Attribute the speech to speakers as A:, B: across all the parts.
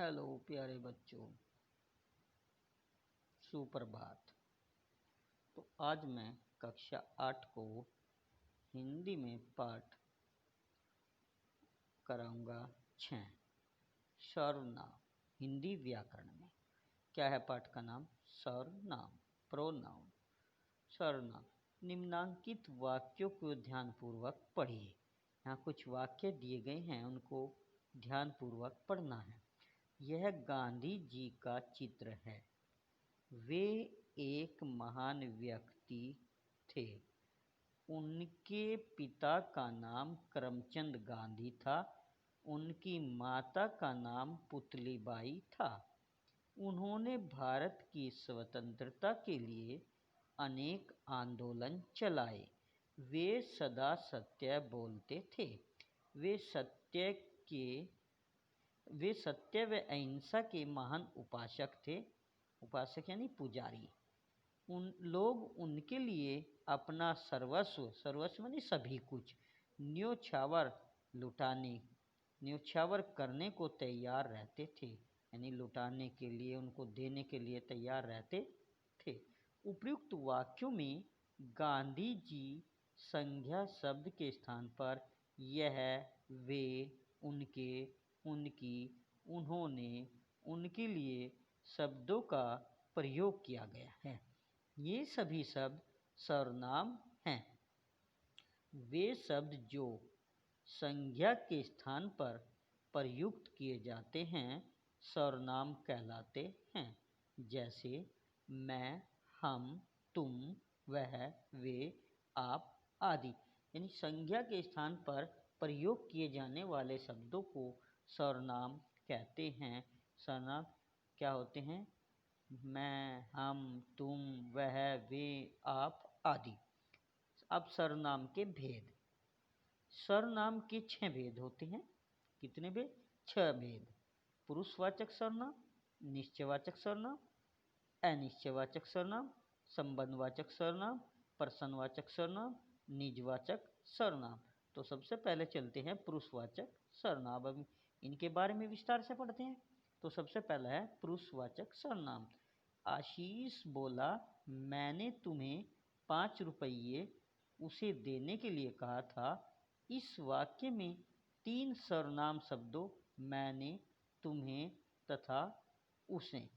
A: Hello प्यारे बच्चों, सुप्रभात। तो आज मैं कक्षा 8 को हिंदी में पाठ कराऊंगा 6 सर्वनाम हिंदी व्याकरण में। क्या है पाठ का नाम? सर्वनाम, प्रोनाउन। सर्वनाम। निम्नांकित वाक्यों को ध्यानपूर्वक पढ़िए। यहाँ कुछ वाक्य दिए गए हैं, उनको ध्यानपूर्वक पढ़ना है। यह गांधी जी का चित्र है। वे एक महान व्यक्ति थे। उनके पिता का नाम करमचंद गांधी था। उनकी माता का नाम पुतलीबाई था। उन्होंने भारत की स्वतंत्रता के लिए अनेक आंदोलन चलाए। वे सदा सत्य बोलते थे। वे सत्य व अहिंसा के महान उपासक थे। उपासक यानी पुजारी। उन लोग उनके लिए अपना सर्वस्व यानी सभी कुछ न्योछावर करने को तैयार रहते थे। यानी लुटाने के लिए, उनको देने के लिए तैयार रहते थे। उपयुक्त वाक्यों में गांधी जी संज्ञा शब्द के स्थान पर यह, वे, उनके, उनकी, उन्होंने, उनके लिए शब्दों का प्रयोग किया गया है। ये सभी शब्द सर्वनाम हैं। वे शब्द जो संज्ञा के स्थान पर प्रयुक्त किए जाते हैं सर्वनाम कहलाते हैं। जैसे मैं, हम, तुम, वह, वे, आप आदि। यानी संज्ञा के स्थान पर प्रयोग किए जाने वाले शब्दों को सर्वनाम कहते हैं। सर्वनाम क्या होते हैं? मैं, हम, तुम, वह, वे, आप आदि। अब सर्वनाम के भेद। सर्वनाम के 6 भेद होते हैं। कितने भेद? 6 भेद। पुरुषवाचक सर्वनाम, निश्चयवाचक सर्वनाम, अनिश्चयवाचक सर्वनाम, संबंधवाचक सर्वनाम, प्रश्नवाचक सर्वनाम, निजवाचक सर्वनाम। तो सबसे पहले चलते हैं पुरुषवाचक सर्वनाम। अब इनके बारे में विस्तार से पढ़ते हैं। तो सबसे पहला है पुरुषवाचक सर्वनाम। आशीष बोला, मैंने तुम्हें 5 रुपये उसे देने के लिए कहा था। इस वाक्य में 3 सर्वनाम शब्दों मैंने, तुम्हें तथा उसे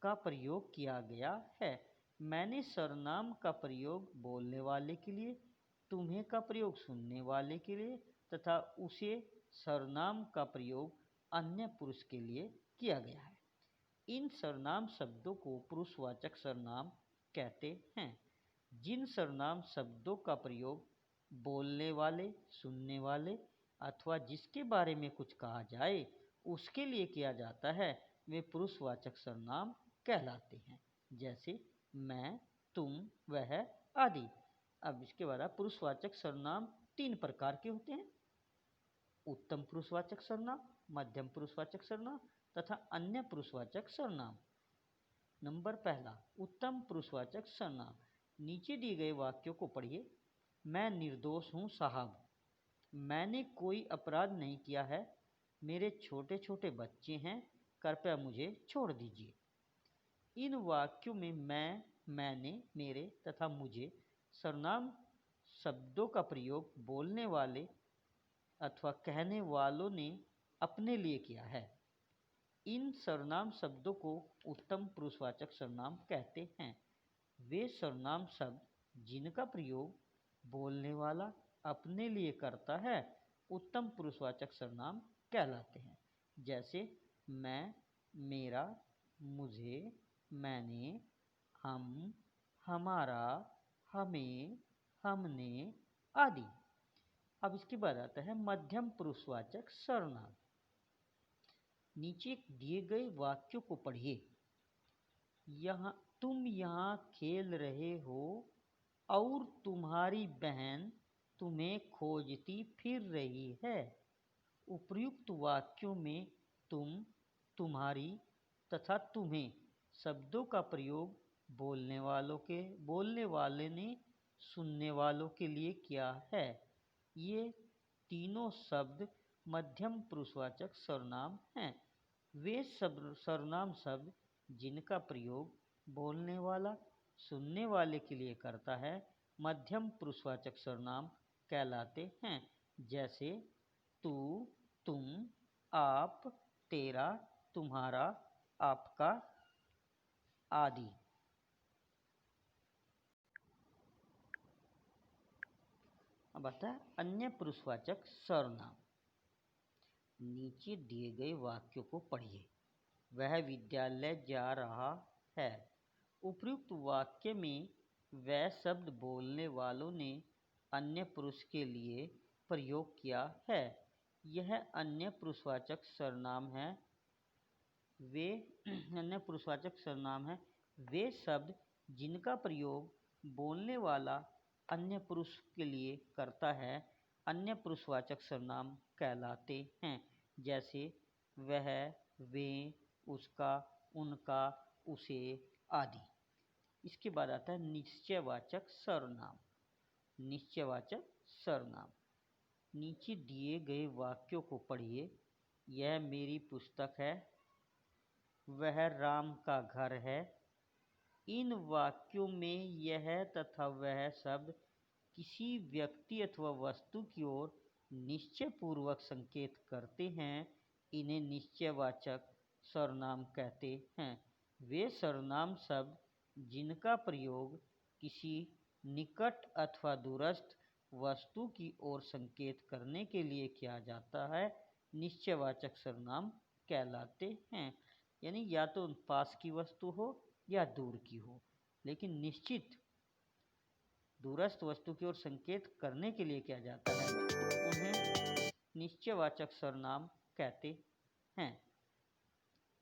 A: का प्रयोग किया गया है। मैंने सर्वनाम का प्रयोग बोलने वाले के लिए, तुम्हें का प्रयोग सुनने वाले के लिए तथा उसे सर्वनाम का प्रयोग अन्य पुरुष के लिए किया गया है। इन सर्वनाम शब्दों को पुरुषवाचक सर्वनाम कहते हैं। जिन सर्वनाम शब्दों का प्रयोग बोलने वाले, सुनने वाले अथवा जिसके बारे में कुछ कहा जाए उसके लिए किया जाता है, वे पुरुषवाचक सर्वनाम कहलाते हैं। जैसे मैं, तुम, वह आदि। अब इसके बाद पुरुषवाचक सर्वनाम 3 प्रकार के होते हैं। उत्तम पुरुषवाचक सर्वनाम, मध्यम पुरुषवाचक सर्वनाम तथा अन्य पुरुषवाचक सर्वनाम। नंबर पहला, उत्तम पुरुषवाचक सर्वनाम। नीचे दिए गए वाक्यों को पढ़िए। मैं निर्दोष हूँ साहब। मैंने कोई अपराध नहीं किया है। मेरे छोटे छोटे बच्चे हैं, कृपया मुझे छोड़ दीजिए। इन वाक्यों में मैं, मैंने, मेरे तथा मुझे सर्वनाम शब्दों का प्रयोग बोलने वाले अथवा कहने वालों ने अपने लिए किया है। इन सर्वनाम शब्दों को उत्तम पुरुषवाचक सर्वनाम कहते हैं। वे सर्वनाम शब्द जिनका प्रयोग बोलने वाला अपने लिए करता है उत्तम पुरुषवाचक सर्वनाम कहलाते हैं। जैसे मैं, मेरा, मुझे, मैंने, हम, हमारा, हमें, हमने आदि। अब इसके बाद आता है मध्यम पुरुषवाचक सर्वनाम। नीचे दिए गए वाक्यों को पढ़िए। तुम यहाँ खेल रहे हो और तुम्हारी बहन तुम्हें खोजती फिर रही है। उपर्युक्त वाक्यों में तुम, तुम्हारी तथा तुम्हें शब्दों का प्रयोग बोलने वाले ने सुनने वालों के लिए किया है। ये तीनों शब्द मध्यम पुरुषवाचक सर्वनाम हैं। वे सब सर्वनाम शब्द जिनका प्रयोग बोलने वाला सुनने वाले के लिए करता है मध्यम पुरुषवाचक सर्वनाम कहलाते हैं। जैसे तू, तुम, आप, तेरा, तुम्हारा, आपका आदि। अब आता है अन्य पुरुषवाचक सर्वनाम। नीचे दिए गए वाक्यों को पढ़िए। वह विद्यालय जा रहा है। उपयुक्त वाक्य में वह शब्द बोलने वालों ने अन्य पुरुष के लिए प्रयोग किया है। यह अन्य पुरुषवाचक सर्वनाम है। वे अन्य पुरुषवाचक सर्वनाम है वे शब्द जिनका प्रयोग बोलने वाला अन्य पुरुष के लिए करता है अन्य पुरुषवाचक सर्वनाम कहलाते हैं। जैसे वह, वे, उसका, उनका, उसे आदि। इसके बाद आता है निश्चयवाचक सर्वनाम। निश्चयवाचक सर्वनाम। नीचे दिए गए वाक्यों को पढ़िए। यह मेरी पुस्तक है। वह राम का घर है। इन वाक्यों में यह तथा वह शब्द किसी व्यक्ति अथवा वस्तु की ओर निश्चयपूर्वक संकेत करते हैं। इन्हें निश्चयवाचक सर्वनाम कहते हैं। वे सर्वनाम शब्द जिनका प्रयोग किसी निकट अथवा दूरस्थ वस्तु की ओर संकेत करने के लिए किया जाता है निश्चयवाचक सर्वनाम कहलाते हैं। यानी या तो पास की वस्तु हो या दूर की हो, लेकिन निश्चित दूरस्थ वस्तु की ओर संकेत करने के लिए किया जाता है उन्हें निश्चयवाचक सर्वनाम कहते हैं।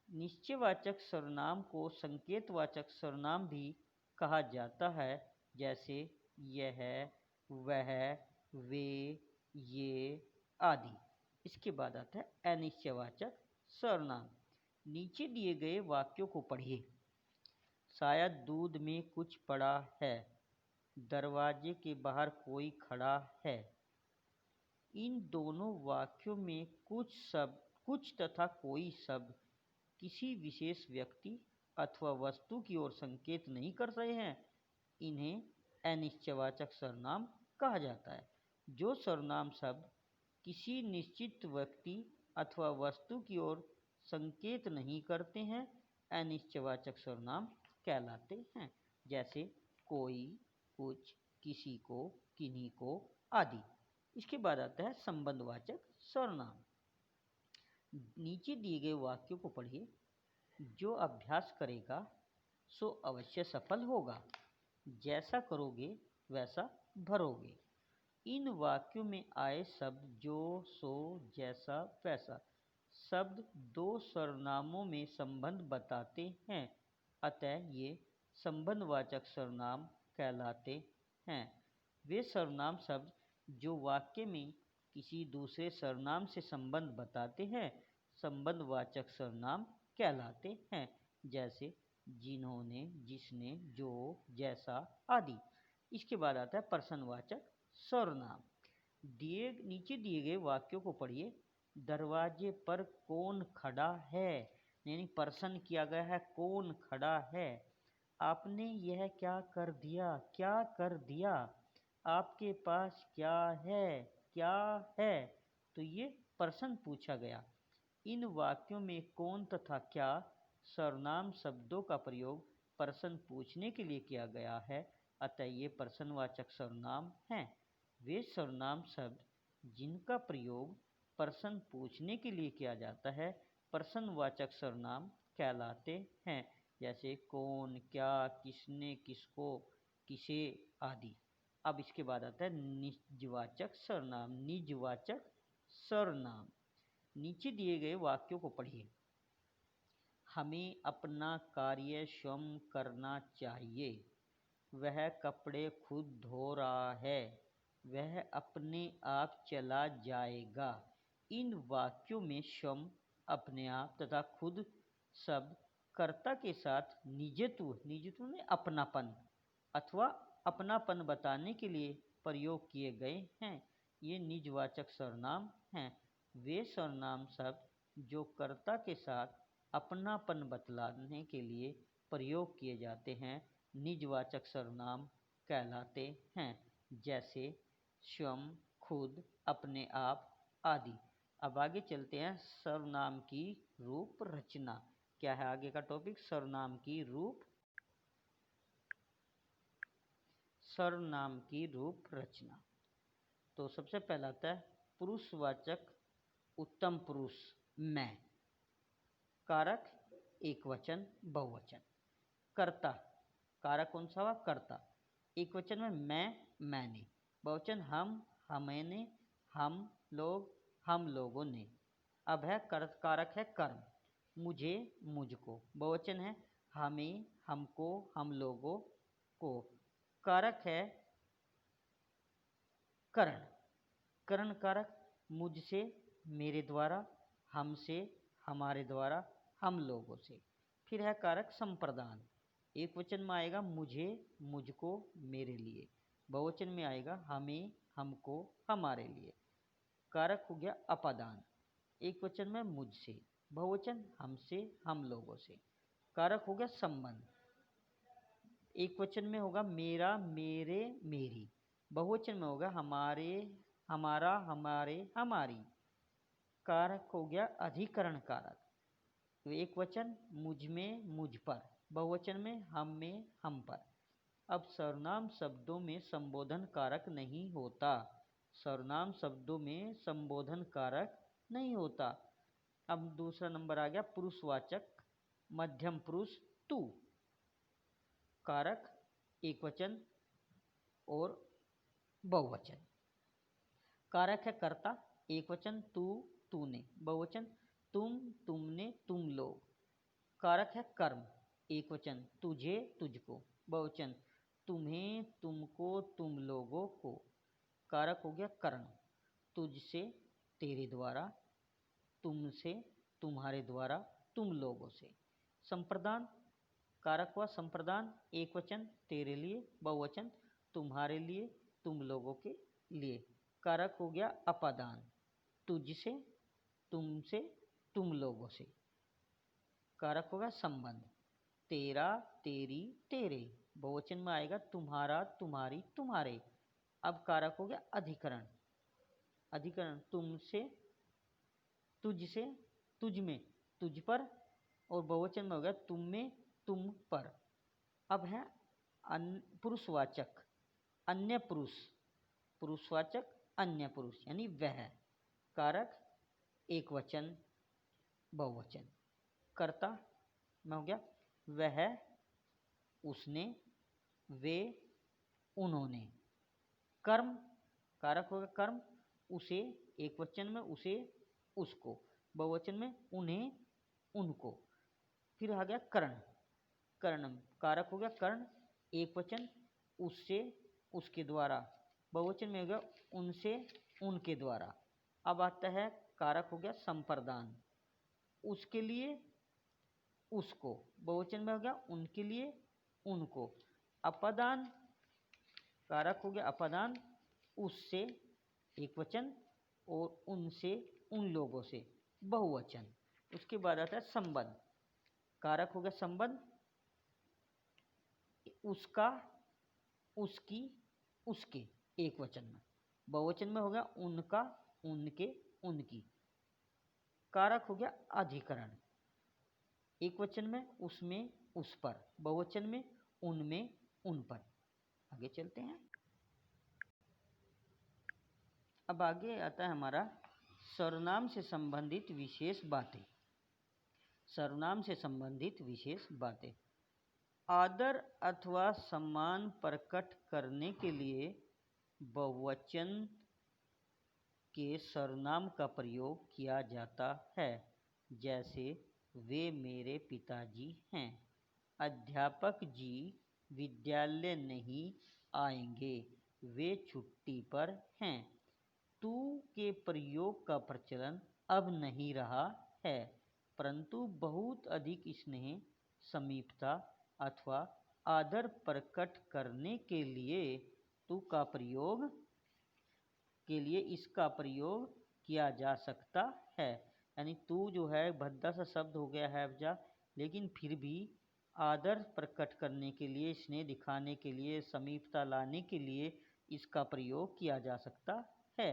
A: निश्चयवाचक सर्वनाम को संकेतवाचक सर्वनाम भी कहा जाता है। जैसे यह, वह, वे, ये आदि। इसके बाद आता है अनिश्चयवाचक सर्वनाम। नीचे दिए गए वाक्यों को पढ़िए। शायद दूध में कुछ पड़ा है। दरवाजे के बाहर कोई खड़ा है। इन दोनों वाक्यों में कुछ तथा कोई शब्द किसी विशेष व्यक्ति अथवा वस्तु की ओर संकेत नहीं कर रहे हैं। इन्हें अनिश्चयवाचक सर्वनाम कहा जाता है। जो सर्वनाम शब्द किसी निश्चित व्यक्ति अथवा वस्तु की ओर संकेत नहीं करते हैं अनिश्चयवाचक सर्वनाम कहलाते हैं। जैसे कोई, कुछ, किसी को, किन्हीं को आदि। इसके बाद आता है संबंधवाचक सर्वनाम। नीचे दिए गए वाक्यों को पढ़िए। जो अभ्यास करेगा सो अवश्य सफल होगा। जैसा करोगे वैसा भरोगे। इन वाक्यों में आए शब्द जो, सो, जैसा, वैसा शब्द दो सर्वनामों में संबंध बताते हैं, अतः ये संबंधवाचक सर्वनाम कहलाते हैं। वे सर्वनाम शब्द जो वाक्य में किसी दूसरे सर्वनाम से संबंध बताते हैं संबंधवाचक सर्वनाम कहलाते हैं। जैसे जिन्होंने, जिसने, जो, जैसा आदि। इसके बाद आता है प्रश्नवाचक सर्वनाम। नीचे दिए गए वाक्यों को पढ़िए। दरवाजे पर कौन खड़ा है, यानी प्रश्न किया गया है कौन खड़ा है। आपने यह क्या कर दिया, क्या कर दिया। आपके पास क्या है, क्या है। तो ये प्रश्न पूछा गया। इन वाक्यों में कौन तथा क्या सर्वनाम शब्दों का प्रयोग प्रश्न पूछने के लिए किया गया है, अतः ये प्रश्नवाचक सर्वनाम हैं। वे सर्वनाम शब्द जिनका प्रयोग प्रश्न पूछने के लिए किया जाता है प्रश्नवाचक सर्वनाम कहलाते हैं। जैसे कौन, क्या, किसने, किसको, किसे आदि। अब इसके बाद आता है निजवाचक सर्वनाम। निजवाचक सर्वनाम। नीचे दिए गए वाक्यों को पढ़िए। हमें अपना कार्य स्वयं करना चाहिए। वह कपड़े खुद धो रहा है। वह अपने आप चला जाएगा। इन वाक्यों में स्वयं, अपने आप तथा खुद शब्द कर्ता के साथ निजत्व में अपनापन अथवा अपनापन बताने के लिए प्रयोग किए गए हैं। ये निजवाचक सर्वनाम हैं। वे सर्वनाम शब्द जो कर्ता के साथ अपनापन बतलाने के लिए प्रयोग किए जाते हैं निजवाचक सर्वनाम कहलाते हैं, जैसे स्वयं, खुद, अपने आप आदि। अब आगे चलते हैं सर्वनाम की रूप रचना। क्या है आगे का टॉपिक? सर्वनाम की रूप रचना। तो सबसे पहला आता है पुरुषवाचक उत्तम पुरुष मैं। कारक एक वचन बहुवचन। कर्ता कारक कौन सा हुआ? कर्ता। एक वचन में मैं, मैंने। बहुवचन हम, हमने, हम लोग, हम लोगों ने। अब है कारक है कर्म। मुझे, मुझको। बहुवचन है हमें, हमको, हम लोगों को। कारक है करण। करण कारक मुझसे, मेरे द्वारा, हमसे, हमारे द्वारा, हम लोगों से। फिर है कारक संप्रदान। एक वचन में आएगा मुझे, मुझको, मेरे लिए। बहुवचन में आएगा हमें, हमको, हमारे लिए। कारक हो गया अपादान। एक वचन में मुझसे, बहुवचन हमसे, हम लोगों से। कारक हो गया संबंध। एक वचन में होगा मेरा, मेरे, मेरी। बहुवचन में होगा हमारे, हमारा, हमारे, हमारी। कारक हो गया अधिकरण कारक। तो एक वचन मुझ में, मुझ पर। बहुवचन में हम में, हम पर। अब सर्वनाम शब्दों में संबोधन कारक नहीं होता। सर्वनाम शब्दों में संबोधन कारक नहीं होता। अब दूसरा नंबर आ गया पुरुषवाचक मध्यम पुरुष तू। कारक एक वचन और बहुवचन। कारक है कर्ता। एक वचन तू, तूने। बहुवचन तुम, तुमने, तुम लोग। कारक है कर्म। एक वचन तुझे, तुझको। बहुवचन तुम्हें, तुमको, तुम लोगों को। कारक हो गया करण। तुझसे, तेरे द्वारा, तुमसे, तुम्हारे द्वारा, तुम लोगों से। संप्रदान कारक हुआ संप्रदान। एक वचन तेरे लिए, बहुवचन तुम्हारे लिए, तुम लोगों के लिए। कारक हो गया अपादान। तुझसे, तुमसे, तुम लोगों से। कारक होगा संबंध। तेरा, तेरी, तेरे। बहुवचन में आएगा तुम्हारा, तुम्हारी, तुम्हारे। अब कारक हो गया अधिकरण। अधिकरण तुमसे, तुझसे, तुझ में, तुझ पर। और बहुवचन में हो गया तुम में, तुम पर। अब है पुरुषवाचक अन्य पुरुष। पुरुषवाचक अन्य पुरुष यानी वह। कारक एक वचन बहुवचन। कर्ता में हो गया वह, उसने, वे, उन्होंने। कर्म कारक हो गया कर्म उसे। एक वचन में उसे, उसको। बहुवचन में उन्हें, उनको। फिर आ गया कर्ण। कर्णम कारक हो गया कर्ण। एक वचन उससे, उसके द्वारा। बहुवचन में हो गया उनसे, उनके द्वारा। अब आता है कारक हो गया संप्रदान। उसके लिए, उसको। बहुवचन में हो गया उनके लिए, उनको। अपादान कारक हो गया अपादान उससे, एक वचन, और उनसे, उन लोगों से, बहुवचन। उसके बाद आता है संबंध। कारक हो गया संबंध उसका, उसकी, उसके। एक वचन में। बहुवचन में हो गया उनका, उनके, उनकी। कारक हो गया अधिकरण। एक वचन में उसमें, उस पर। बहुवचन में उनमें, उन पर। आगे चलते हैं। अब आगे आता है हमारा सर्वनाम से संबंधित विशेष बातें। सर्वनाम से संबंधित विशेष बातें। आदर अथवा सम्मान प्रकट करने के लिए बहुवचन के सर्वनाम का प्रयोग किया जाता है, जैसे वे मेरे पिताजी हैं। अध्यापक जी विद्यालय नहीं आएंगे, वे छुट्टी पर हैं। तू के प्रयोग का प्रचलन अब नहीं रहा है, परंतु बहुत अधिक स्नेह, समीपता अथवा आदर प्रकट करने के लिए तू का प्रयोग के लिए इसका प्रयोग किया जा सकता है। यानी तू जो है भद्दा सा शब्द हो गया है अब्जा, लेकिन फिर भी आदर प्रकट करने के लिए, स्नेह दिखाने के लिए, समीपता लाने के लिए इसका प्रयोग किया जा सकता है।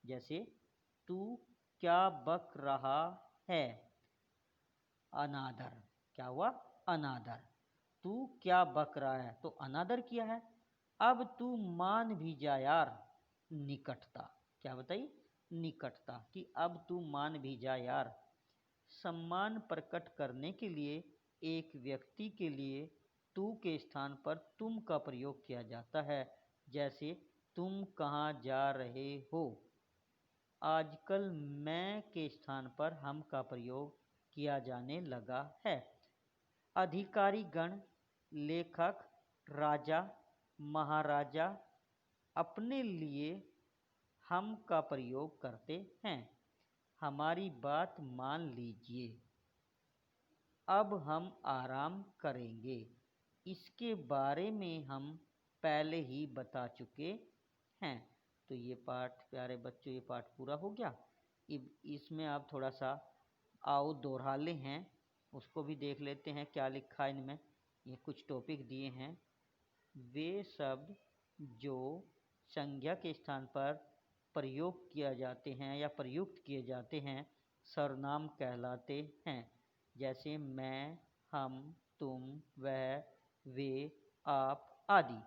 A: जैसे तू क्या बक रहा है, अनादर। क्या हुआ? अनादर। तू क्या बक रहा है तो अनादर किया है। अब तू मान भी जा यार, निकटता। क्या बताई? निकटता। कि अब तू मान भी जा यार। सम्मान प्रकट करने के लिए एक व्यक्ति के लिए तू के स्थान पर तुम का प्रयोग किया जाता है। जैसे तुम कहाँ जा रहे हो। आजकल मैं के स्थान पर हम का प्रयोग किया जाने लगा है। अधिकारी गण, लेखक, राजा, महाराजा अपने लिए हम का प्रयोग करते हैं। हमारी बात मान लीजिए, अब हम आराम करेंगे। इसके बारे में हम पहले ही बता चुके हैं। तो ये पाठ प्यारे बच्चों, ये पाठ पूरा हो गया। इसमें आप थोड़ा सा आओ दोहराले हैं, उसको भी देख लेते हैं क्या लिखा है इनमें। ये कुछ टॉपिक दिए हैं। वे शब्द जो संज्ञा के स्थान पर प्रयोग किया जाते हैं या प्रयुक्त किए जाते हैं सर्वनाम कहलाते हैं। जैसे मैं, हम, तुम, वह, वे, आप आदि।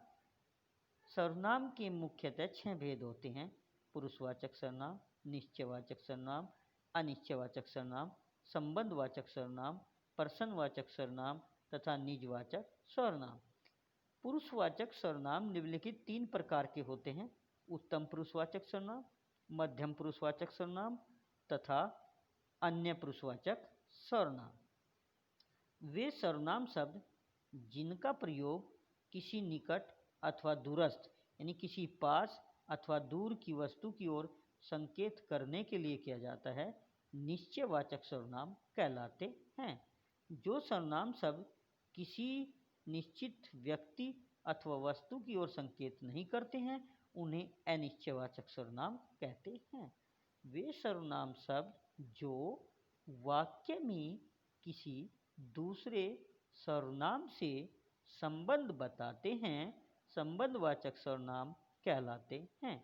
A: सर्वनाम के मुख्यतः 6 भेद होते हैं। पुरुषवाचक सर्वनाम, निश्चयवाचक सर्वनाम, अनिश्चयवाचक सर्वनाम, संबंधवाचक सर्वनाम, प्रश्नवाचक सर्वनाम तथा निजवाचक सर्वनाम। पुरुषवाचक सर्वनाम निम्नलिखित 3 प्रकार के होते हैं। उत्तम पुरुषवाचक सर्वनाम, मध्यम पुरुषवाचक सर्वनाम तथा अन्य पुरुषवाचक सर्वनाम। वे सर्वनाम शब्द जिनका प्रयोग किसी निकट अथवा दूरस्थ यानी किसी पास अथवा दूर की वस्तु की ओर संकेत करने के लिए किया जाता है, निश्चयवाचक सर्वनाम कहलाते हैं। जो सर्वनाम शब्द किसी निश्चित व्यक्ति अथवा वस्तु की ओर संकेत नहीं करते हैं, उन्हें अनिश्चयवाचक सर्वनाम कहते हैं। वे सर्वनाम शब्द जो वाक्य में किसी दूसरे सर्वनाम से संबंध बताते हैं, संबंधवाचक सर्वनाम कहलाते हैं।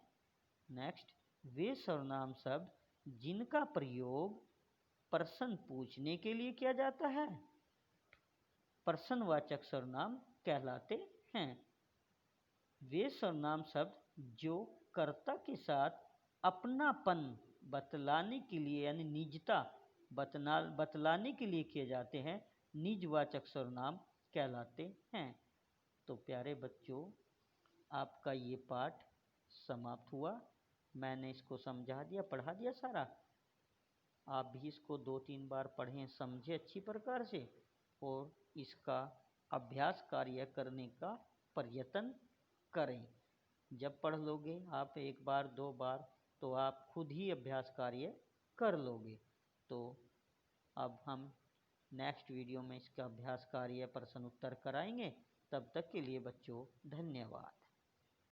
A: नेक्स्ट, वे सर्वनाम शब्द जिनका प्रयोग प्रश्न पूछने के लिए किया जाता है, प्रश्नवाचक सर्वनाम कहलाते हैं। वे सर्वनाम शब्द जो कर्ता के साथ अपनापन बतलाने के लिए यानी निजता बतलाने के लिए किए जाते हैं, निजवाचक सर्वनाम कहलाते हैं। तो प्यारे बच्चों, आपका ये पाठ समाप्त हुआ। मैंने इसको समझा दिया, पढ़ा दिया सारा। आप भी इसको 2-3 बार पढ़ें, समझें अच्छी प्रकार से और इसका अभ्यास कार्य करने का प्रयत्न करें। जब पढ़ लोगे आप 1 बार 2 बार तो आप खुद ही अभ्यास कार्य कर लोगे। तो अब हम नेक्स्ट वीडियो में इसका अभ्यास कार्य प्रश्न उत्तर कराएंगे। तब तक के लिए बच्चों धन्यवाद।